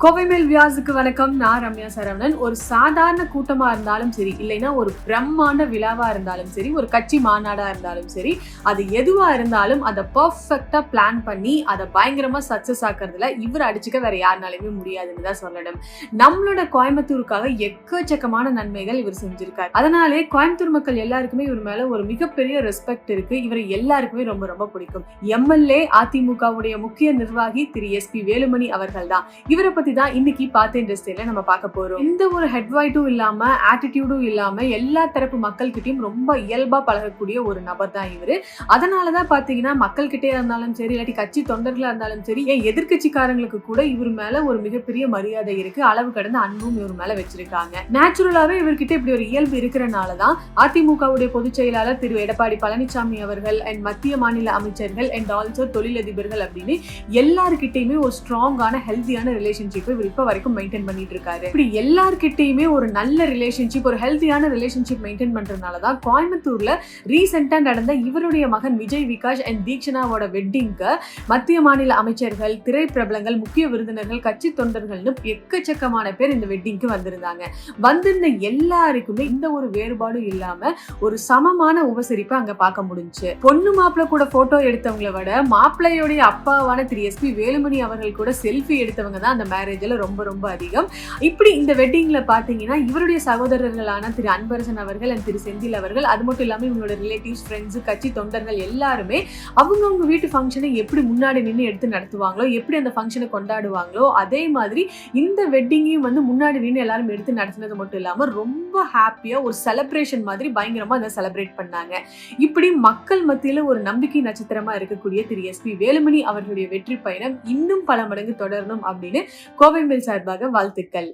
கோவைமேல் வியாஸுக்கு வணக்கம். நான் ரம்யா சரவணன். ஒரு சாதாரண கூட்டமா இருந்தாலும் சரி, இல்லைன்னா ஒரு பிரம்மாண்ட விழாவா இருந்தாலும் சரி, ஒரு கட்சி மாநாடா இருந்தாலும் சரி, அது எதுவா இருந்தாலும் அதை பர்ஃபெக்டா பிளான் பண்ணி அதை பயங்கரமா சக்சஸ் ஆக்குறதுல இவர் அடிச்சுக்க வேற யாருனாலுமே முடியாதுன்னு தான் சொல்லணும். நம்மளோட கோயம்புத்தூருக்காக எக்கச்சக்கமான நன்மைகள் இவர் செஞ்சிருக்காரு. அதனாலே கோயம்புத்தூர் மக்கள் எல்லாருக்குமே இவர் மேல ஒரு மிகப்பெரிய ரெஸ்பெக்ட் இருக்கு. இவரை எல்லாருக்குமே ரொம்ப ரொம்ப பிடிக்கும். எம்எல்ஏ அதிமுகவுடைய முக்கிய நிர்வாகி திரு எஸ்பி வேலுமணி அவர்கள் தான். இவரை பத்தி தான் இன்னைக்கு பார்த்த இண்டஸ்ட்ரியில நம்ம பார்க்க போறோம். எந்த ஒரு ஹெட்வைட்டும் இல்லாம, ஆட்டிடியூடும் இல்லாம எல்லா தரப்பு மக்கள் கிட்டயும் ரொம்ப இயல்பா பழகக்கூடிய ஒரு நபர் தான் இவரு. அதனாலதான் பாத்தீங்கன்னா மக்கள் கிட்டே இருந்தாலும் சரி, இல்லாட்டி கட்சி தொண்டர்களா இருந்தாலும் சரி, எதிர்கட்சிக்காரங்களுக்கு கூட இவர் மேல ஒரு மிகப்பெரிய மரியாதை இருக்கு. அளவு கடந்த அன்பும் இவர் மேல வச்சிருக்காங்க. நேச்சுரலாவே இவர்கிட்ட இப்படி ஒரு இயல்பு இருக்கிறனாலதான் அதிமுகவுடைய பொதுச் செயலாளர் திரு எடப்பாடி பழனிசாமி அவர்கள் அண்ட் மத்திய மாநில அமைச்சர்கள் அண்ட் ஆல்சோ தொழிலதிபர்கள் அப்படின்னு எல்லார்கிட்டயுமே ஒரு ஸ்ட்ராங்கான ஹெல்தியான ரிலேஷன்ஷிப் இவர் இப்ப வரைக்கும் மெயின்டைன் பண்ணிட்டு இருக்காரு. இப்படி எல்லார்கிட்டயுமே ஒரு நல்ல ரிலேஷன்ஷிப், ஒரு ஹெல்தியான ரிலேஷன்ஷிப் மெயின்டைன் பண்றதுனாலதான் கோயம்புத்தூர்ல ரீசெண்டா நடந்த இவருடைய மகன் விஜய் விகாஷ் அண்ட் தீக்ஷனாவோட வெட்டிங்க்கு மத்திய மாநில அமைச்சர்கள், திரைப்பிரபலங்கள், முக்கிய விருந்தினர்கள், கட்சி தொண்டர்கள்னு எக்கச்சக்கமான பேர் இந்த வெட்டிங்க்கு வந்திருந்தாங்க. வந்திருந்த எல்லாருக்குமே இந்த ஒரு வேறுபாடும் இல்லாம ஒரு சமமான உபசரிப்பை அங்க பார்க்க முடிஞ்சு. பொண்ணு மாப்பிள்ள கூட போட்டோ எடுத்தவங்களை விட மாப்பிள்ளையோடைய அப்பாவான திரு எஸ்பி வேலுமணி அவர்கள் கூட செல்ஃபி எடுத்தவங்க தான் அந்த மேரேஜ்ல ரொம்ப ரொம்ப அதிகம். இப்படி இந்த வெட்டிங்ல பாத்தீங்கன்னா இவருடைய சகோதரர்களான திரு அன்பரசன் அவர்கள் அண்ட் திரு செந்தில் அவர்கள், அது மட்டும் இல்லாம இவங்களோட ரிலேட்டிவ்ஸ், ஃப்ரெண்ட்ஸ், கட்சி தொண்டர்கள் எல்லாருமே அவங்கவுங்க வீட்டு ஃபங்க்ஷனை எப்படி முன்னாடி நின்று எடுத்து நடத்துவாங்களோ, எப்படி அந்த ஃபங்க்ஷனை கொண்டாடுவாங்களோ, அதே மாதிரி இந்த வெட்டிங்கையும் முன்னாடி நின்று எல்லாரும் எடுத்து நடத்தினது மட்டும் இல்லாம ரொம்ப ஹாப்பியா ஒரு செலிப்ரேஷன் மாதிரி பயங்கரமா அதை செலிப்ரேட் பண்ணாங்க. இப்படி மக்கள் மத்தியில ஒரு நம்பிக்கை நட்சத்திரமா இருக்கக்கூடிய திரு எஸ்பி வேலுமணி அவர்களுடைய வெற்றி பயணம் இன்னும் பல மடங்கு தொடரணும் அப்படின்னு கோவை மேல் சார்பாக வாழ்த்துக்கள்.